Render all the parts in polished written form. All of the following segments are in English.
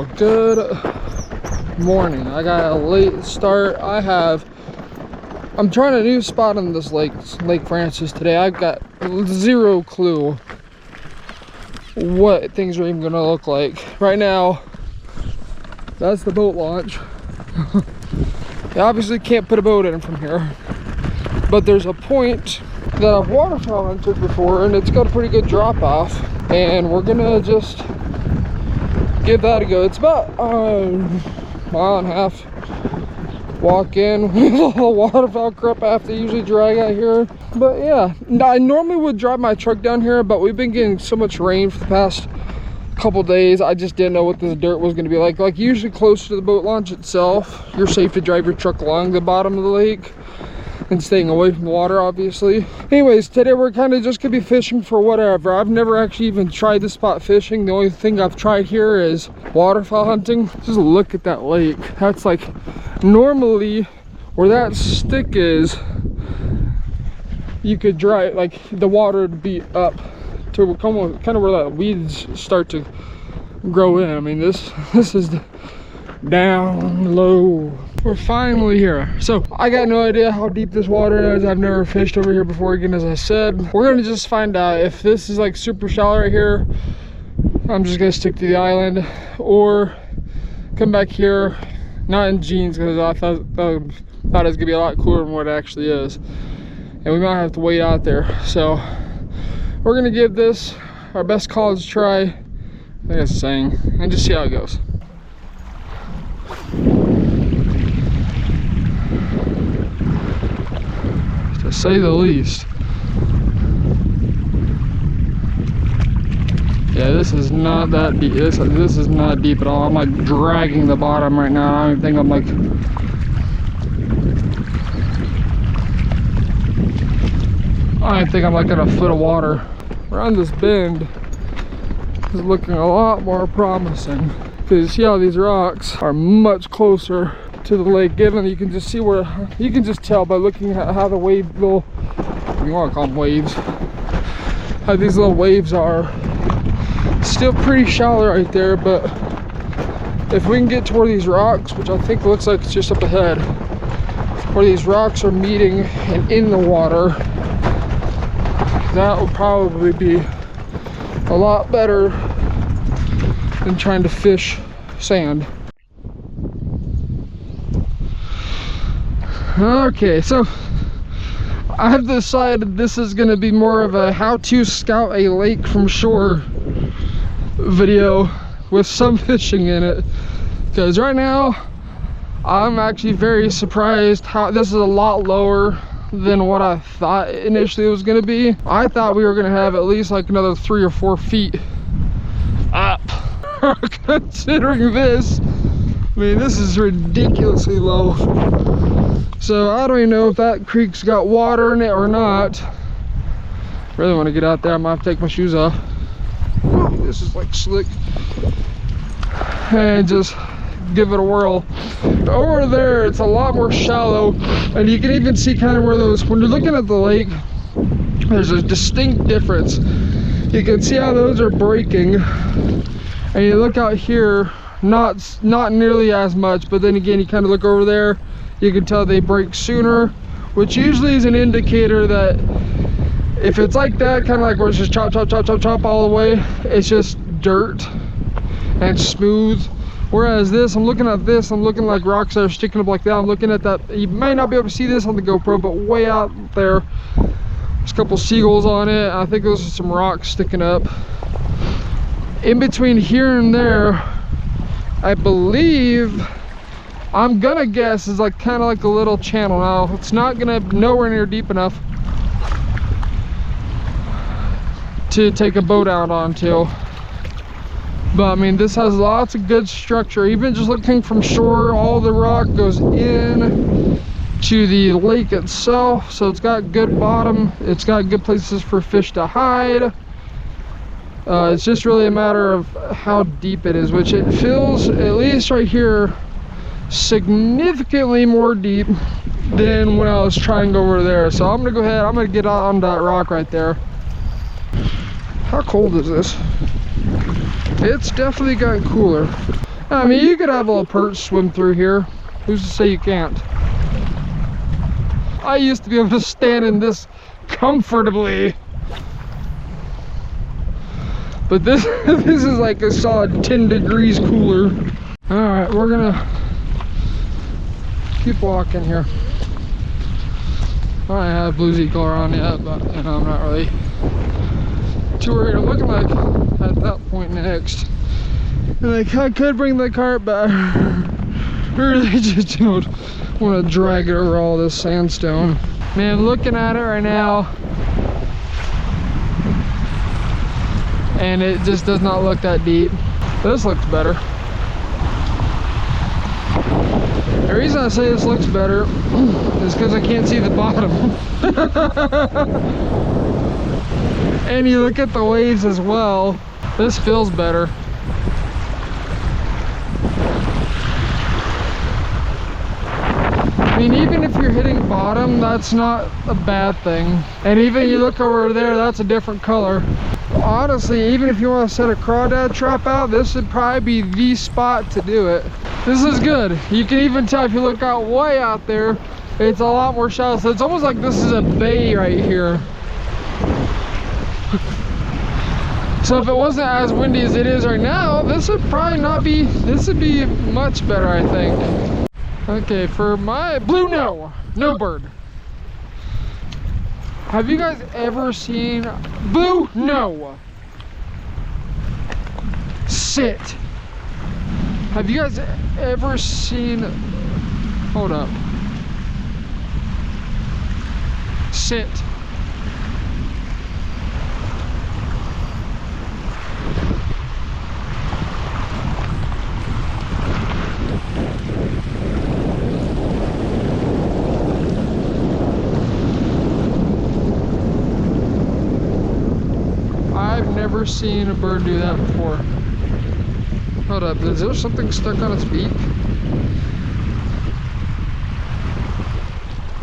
Well, good morning. I got a late start. I'm trying a new spot on this lake Francis today. I've got zero clue what things are even gonna look like. Right now, that's the boat launch. You obviously can't put a boat in from here, but there's a point that I've waterfowl hunted before, and it's got a pretty good drop off, and we're gonna just give that a go. It's about a mile and a half walk in with all the waterfowl crap I have to usually drag out here. But yeah, I normally would drive my truck down here, but we've been getting so much rain for the past couple days, I just didn't know what this dirt was going to be like. Like usually close to the boat launch itself, you're safe to drive your truck along the bottom of the lake and staying away from the water, obviously. Anyways, today we're kind of just gonna be fishing for whatever. I've never actually even tried this spot fishing. The only thing I've tried here is waterfowl hunting. Just look at that lake. That's like, normally where that stick is, you could drive, like the water would be up to kind of where that weeds start to grow in. I mean, this is down low. We're finally here. So I got no idea how deep this water is. I've never fished over here before. Again, as I said, we're gonna just find out. If this is like super shallow right here, I'm just gonna stick to the island, or come back here, not in jeans, because I thought it was gonna be a lot cooler than what it actually is, and we might have to wait out there. So we're gonna give this our best college try, I think that's saying, and just see how it goes. To say the least. Yeah, this is not that deep. This is not deep at all. I'm like dragging the bottom right now. I don't even think I'm like, at a foot of water. Around this bend is looking a lot more promising, because you see how these rocks are much closer to the lake. Given you can just see where, you can just tell by looking at how the little, you want to call them waves, how these little waves are. Still pretty shallow right there, but if we can get to where these rocks, which I think looks like it's just up ahead, where these rocks are meeting and in the water, that will probably be a lot better than trying to fish sand. Okay, so I have decided this is going to be more of a how to scout a lake from shore video with some fishing in it, because right now I'm actually very surprised how this is a lot lower than what I thought initially it was going to be. I thought we were going to have at least like another 3 or 4 feet up. Considering this, I mean, this is ridiculously low. So I don't even know if that creek's got water in it or not. Really want to get out there. I might have to take my shoes off. Whoa, this is like slick. And just give it a whirl. Over there, it's a lot more shallow, and you can even see kind of where those, when you're looking at the lake, there's a distinct difference. You can see how those are breaking, and you look out here, not nearly as much, but then again, you kind of look over there, you can tell they break sooner, which usually is an indicator that if it's like that, kind of like where it's just chop, chop, chop, chop, chop all the way, it's just dirt and smooth. Whereas this, I'm looking at this, I'm looking like rocks that are sticking up like that. I'm looking at that, you may not be able to see this on the GoPro, but way out there, there's a couple seagulls on it. I think those are some rocks sticking up. In between here and there, I believe, I'm gonna guess, is like kind of like a little channel. Now, it's not gonna, nowhere near deep enough to take a boat out onto. But I mean, this has lots of good structure. Even just looking from shore, all the rock goes in to the lake itself. So it's got good bottom. It's got good places for fish to hide. It's just really a matter of how deep it is, which it feels, at least right here, significantly more deep than when I was trying over there. So I'm gonna go ahead, I'm gonna get out on that rock right there. How cold is this? It's definitely gotten cooler. I mean, you could have a little perch swim through here. Who's to say you can't? I used to be able to stand in this comfortably. But this this is like a solid 10 degrees cooler. Alright, we're gonna keep walking here. I don't have blue Z color on yet, but you know, I'm not really too worried. I'm looking like at that point next. Like, I could bring the cart back. Really just don't want to drag it over all this sandstone. Man, looking at it right now, and it just does not look that deep. This looks better. The reason I say this looks better is because I can't see the bottom. And you look at the waves as well, this feels better. I mean, even if you're hitting bottom, that's not a bad thing. And even you look over there, that's a different color. Honestly, even if you want to set a crawdad trap out, this would probably be the spot to do it. This is good. You can even tell if you look out way out there, it's a lot more shallow. So it's almost like this is a bay right here. So if it wasn't as windy as it is right now, this would probably not be, this would be much better, I think. Okay, for my blue, no bird. Have you guys ever seen blue? No. Sit. Have you guys ever seen, hold up. Sit. I've never seen a bird do that before. Hold up, is there something stuck on its beak?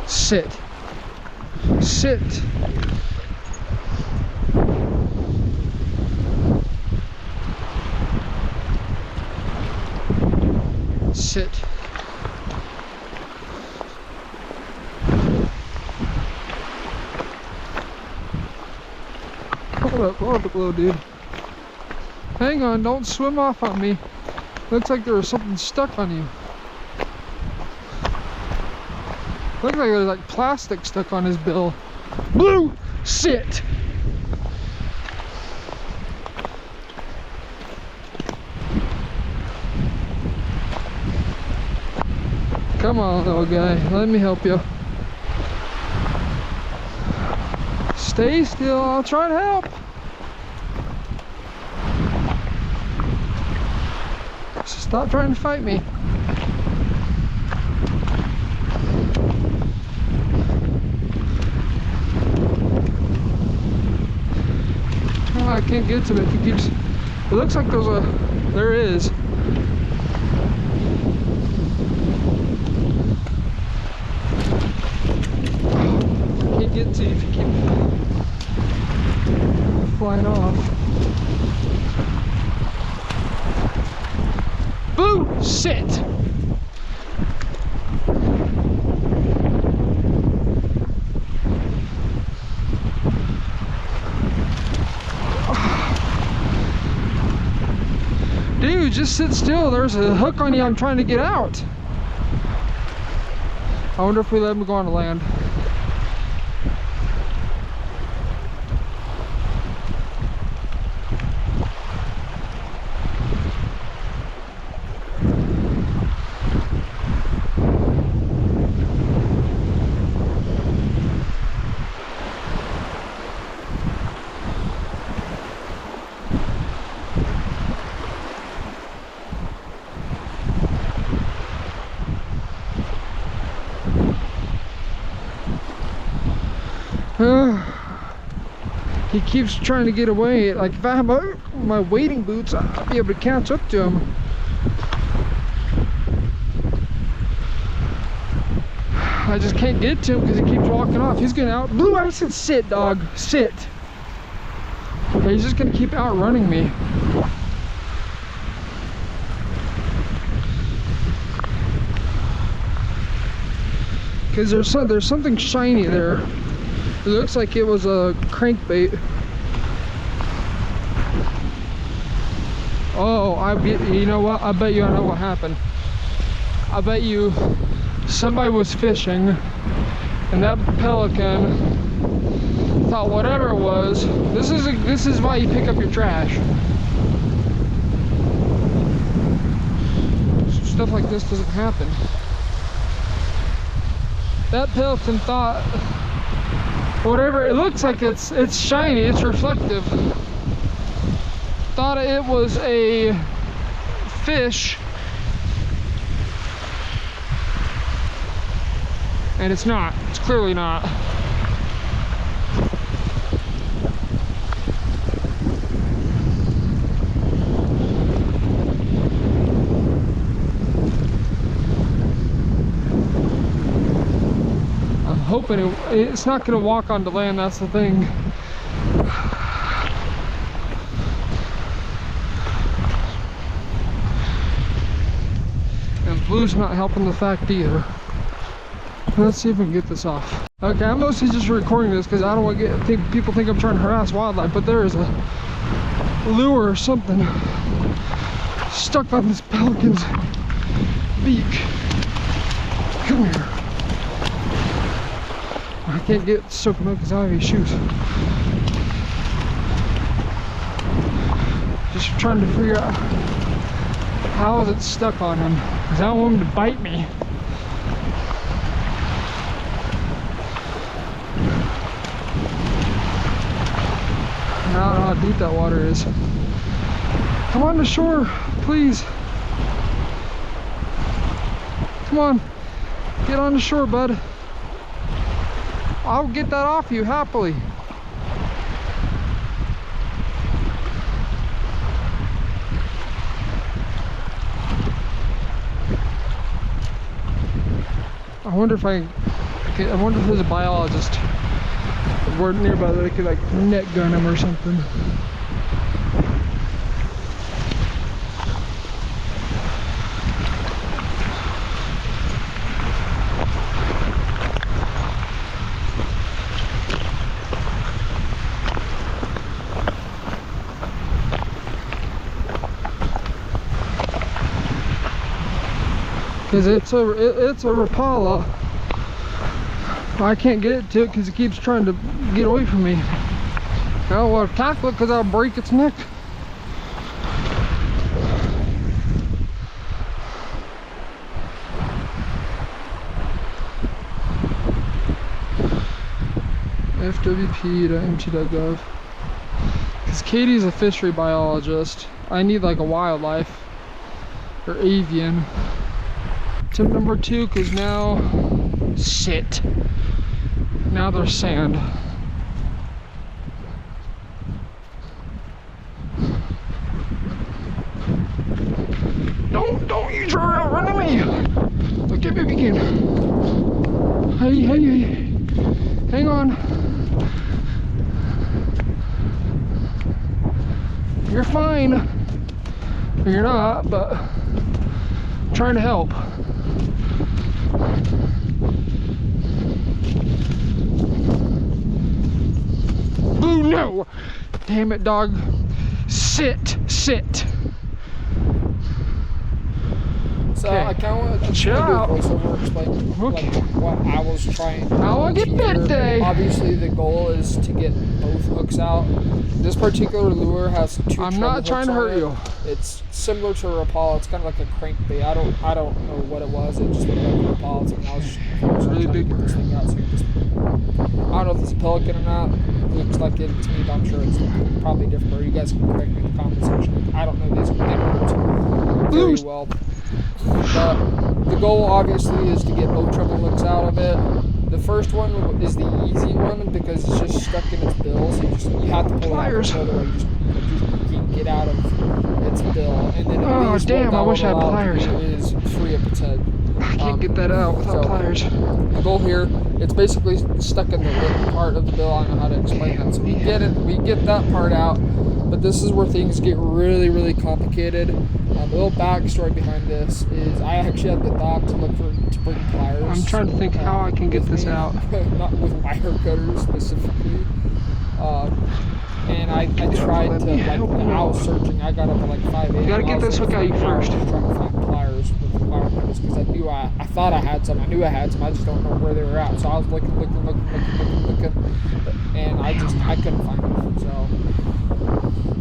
Sit. Sit. Sit. Hold up, little dude. Hang on, don't swim off on me. Looks like there was something stuck on you. Looks like there's like plastic stuck on his bill. Blue, sit. Come on, little guy, let me help you. Stay still, I'll try to help. Stop trying to fight me. Oh, I can't get to it. It keeps. It looks like there's a. There is. Can't get to you if you keep flying off. Boo! Sit! Dude, just sit still. There's a hook on you. I'm trying to get out. I wonder if we let him go on the land. He keeps trying to get away. Like if I have my wading boots, I'll be able to catch up to him. I just can't get to him because he keeps walking off. He's gonna out. Blue, I said sit, dog. Sit. Okay, he's just gonna keep outrunning me. because there's something shiny there. It looks like it was a crankbait. Oh, you know what? I bet you I know what happened. I bet you somebody was fishing and that pelican thought whatever it was. This is why you pick up your trash. Stuff like this doesn't happen. That pelican thought whatever it looks like, it's shiny, it's reflective. Thought it was a fish, and it's not. It's clearly not. I'm hoping it's not going to walk onto land. That's the thing. Blue's not helping the fact either. Let's see if we can get this off. Okay, I'm mostly just recording this because I don't want to people think I'm trying to harass wildlife, but there is a lure or something stuck on this pelican's beak. Come here. I can't get soaking up because I have these shoes. Just trying to figure out how is it stuck on him. Because I don't want him to bite me. I don't know how deep that water is. Come on to shore, please. Come on, get on the shore, bud. I'll get that off you happily. I wonder if I wonder if there's a biologist nearby that I could like net gun him or something. Because it's a Rapala. I can't get it to it because it keeps trying to get away from me. I don't want to tackle it because I'll break its neck. FWP.mt.gov. Because Katie's a fishery biologist. I need like a wildlife or avian. Tip number 2, because now now there's sand. Don't you try to outrun me. Okay, baby, again. Hey, hang on. You're fine. You're not, but I'm trying to help. Blue, no! Damn it, dog. Sit. So I kind of want to do a voiceover explain like what I was trying to get bit today. Obviously the goal is to get both hooks out. This particular lure has 2 I'm not trying to hurt you. It's similar to a Rapala. It's kind of like a crankbait. I don't know what it was. It just looked like a Rapala to me. I was really big. this thing out, so I don't know if it's a pelican or not. It looks like it to me, but I'm sure it's probably different. Or you guys can correct me in the comment section. I don't know these birds very well. But the goal obviously is to get both treble hooks out of it. The first one is the easy one because it's just stuck in its bill, so you have to pull it out so that you can get out of its bill. And then oh damn! I wish I had pliers. Is free up its head. I can't get that out without pliers. The goal here, it's basically stuck in the lip part of the bill. I don't know how to explain that. So we get that part out. But this is where things get really, really complicated. A little backstory behind this is I actually had the thought to bring pliers. I'm trying to think how I can get this out. Not with wire cutters specifically. And I tried to, like, I was searching. I got up at like 5 a.m. You gotta get this hook out you first. Trying to find pliers with the wire cutters because I thought I had some. I knew I had some. I just don't know where they were at. So I was looking, and I couldn't find them. So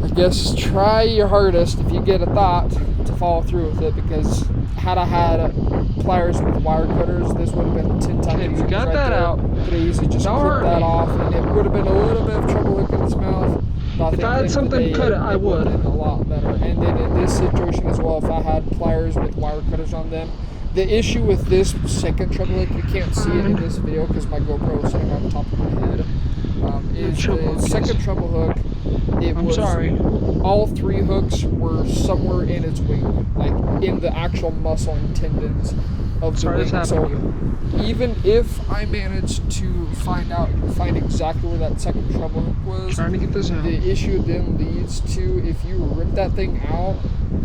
I guess try your hardest if you get a thought to follow through with it, because had I had pliers with wire cutters, this would have been 10 times easier. We got that out. Could have easily just clipped that off, and it would have been a little bit of trouble hooking its mouth. But if I had something to cut it, I would. It a lot better. And then in this situation as well, if I had pliers with wire cutters on them, the issue with this second treble hook, you can't see it in this video because my GoPro is sitting on top of my head. Is the second treble hook. All 3 hooks were somewhere in its wing, like in the actual muscle and tendons of the wing. So even if I managed to find exactly where that second treble hook was, trying to get this out. The issue then leads to, if you rip that thing out,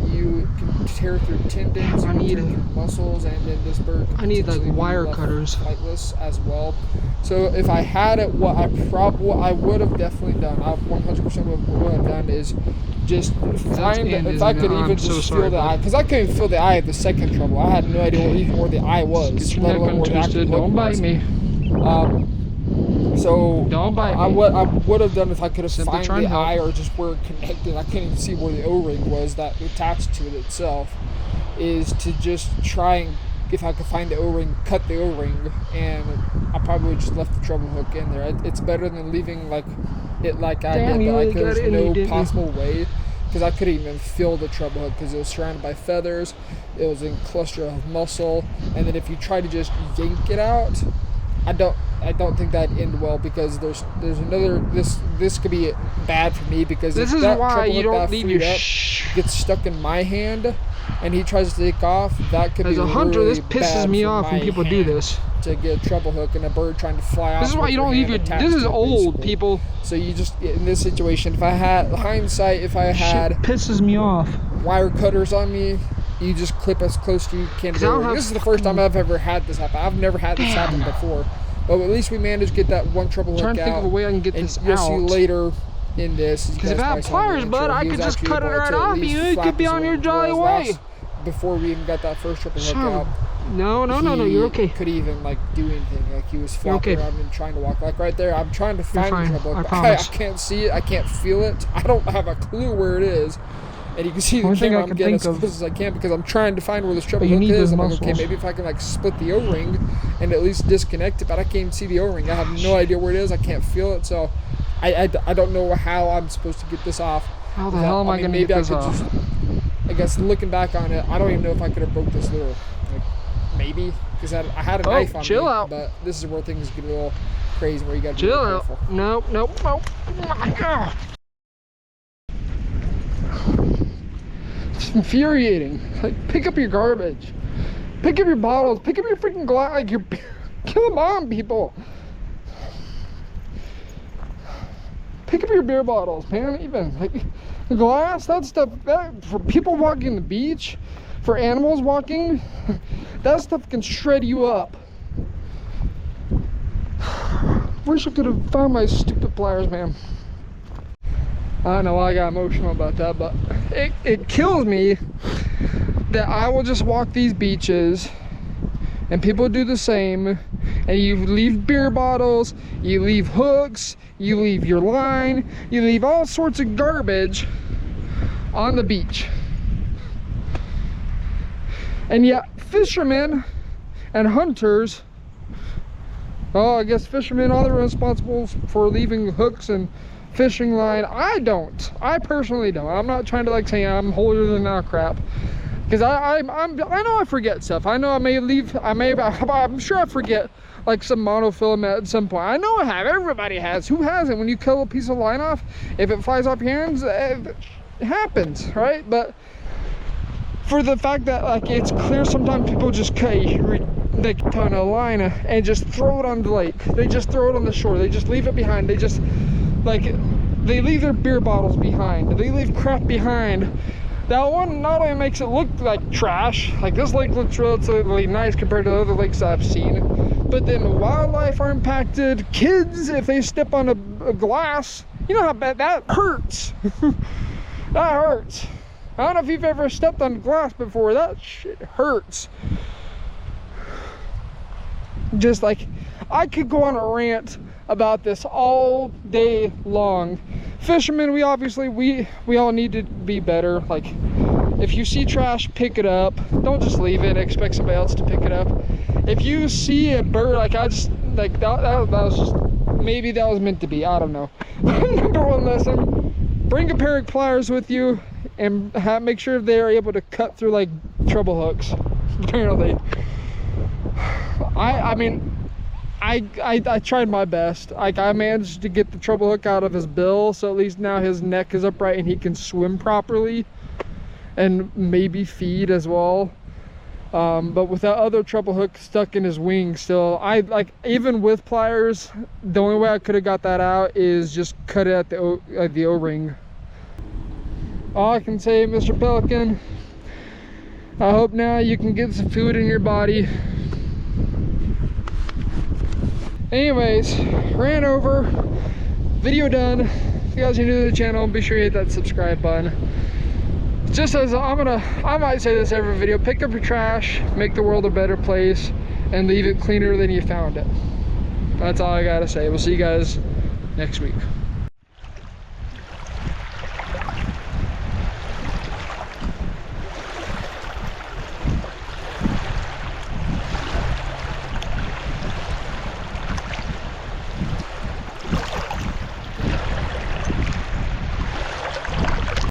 you can tear through tendons, you can tear through muscles, and then this bird I need like wire cutters, flightless as well. So if I had it, what I would have definitely done, I 100% would have done is just find if I could even just feel the eye, because I couldn't feel the eye of the second treble. I had no idea even where the eye was, let alone where the actual hook was. Don't bite me. So don't bite me. I would have done if I could have found the eye or just where it connected. I couldn't even see where the O-ring was that attached to it itself. Is to just try and, if I could find the O-ring, cut the O-ring, and I probably would just left the treble hook in there. It's better than leaving like it like I did. But like, there's no possible way, because I couldn't even feel the treble hook because it was surrounded by feathers. It was in a cluster of muscle, and then if you try to just yank it out, I don't think that'd end well, because there's another, this could be bad for me, because this if is that why you don't leave your gets stuck in my hand and he tries to take off, that could be as a hunter really this pisses me off when people do this. To get a treble hook and a bird trying to fly off. This is why you don't leave your, this is old, people. So you just, in this situation, if I had hindsight, if I had shit pisses me off, wire cutters on me, you just clip as close to you can. This is the first time I've ever had this happen. I've never had this happen before. But at least we managed to get that one treble hook out. I'm trying to think of a way I can get this out. You'll see later in this. Because if I had pliers, bud, I could just cut it right off you. It could be on your jolly way. Before we even got that first treble hook out. No, you're okay. Could even like do anything. Like he was flopping around and trying to walk. Like right there, I'm trying to find the treble hook. I can't see it. I can't feel it. I don't have a clue where it is. And you can see the camera, I'm getting as close as I can because I'm trying to find where this treble hook is. I'm like, okay, maybe if I can like split the O-ring and at least disconnect it, but I can't even see the O-ring. I have no idea where it is. I can't feel it, so I don't know how I'm supposed to get this off. How the hell am I gonna get this off? I guess looking back on it, I don't even know if I could have broke this through. Like, maybe, because I had a knife on me. Chill out. But this is where things get a little crazy, where you gotta be chill really out. careful. Nope. My God. It's infuriating. Like, pick up your garbage, pick up your bottles, pick up your freaking glass. Like, you're killing mom, people. Pick up your beer bottles, man. Even like the glass, that stuff. That, for people walking the beach, for animals walking, that stuff can shred you up. Wish I could have found my stupid pliers, man. I don't know why I got emotional about that, but it kills me that I will just walk these beaches and people do the same, and you leave beer bottles, you leave hooks, you leave your line, you leave all sorts of garbage on the beach. And yet fishermen and hunters, oh, I guess fishermen are responsible for leaving hooks and fishing line. I personally don't. I'm not trying to like say I'm holier than thou crap, because I know I forget stuff. I know I may leave, I'm sure I forget like some monofilament at some point. I know I have. Everybody has. Who hasn't? When you cut a piece of line off, if it flies off your hands, it happens, right? But for the fact that like it's clear, sometimes people just cut they ton of line and just throw it on the lake. They just throw it on the shore. They just leave it behind. They just like they leave their beer bottles behind. They leave crap behind. That one not only makes it look like trash, like this lake looks relatively nice compared to the other lakes I've seen, but then the wildlife are impacted. Kids, if they step on a glass, you know how bad that hurts. That hurts. I don't know if you've ever stepped on glass before. That shit hurts. Just like, I could go on a rant about this all day long. Fishermen, we all need to be better. Like, if you see trash, pick it up. Don't just leave it, expect somebody else to pick it up. If you see a bird, like I just, like that was just, maybe that was meant to be, I don't know. Number one lesson, bring a pair of pliers with you and make sure they're able to cut through like treble hooks, apparently. I mean, I tried my best. Like, I managed to get the treble hook out of his bill, so at least now his neck is upright and he can swim properly and maybe feed as well. But with that other treble hook stuck in his wing still, even with pliers, the only way I could have got that out is just cut it at the O-ring. All I can say, Mr. Pelican, I hope now you can get some food in your body. Anyways, ran over, video done. If you guys are new to the channel, be sure you hit that subscribe button. Just as I might say this every video, pick up your trash, make the world a better place, and leave it cleaner than you found it. That's all I gotta say. We'll see you guys next week.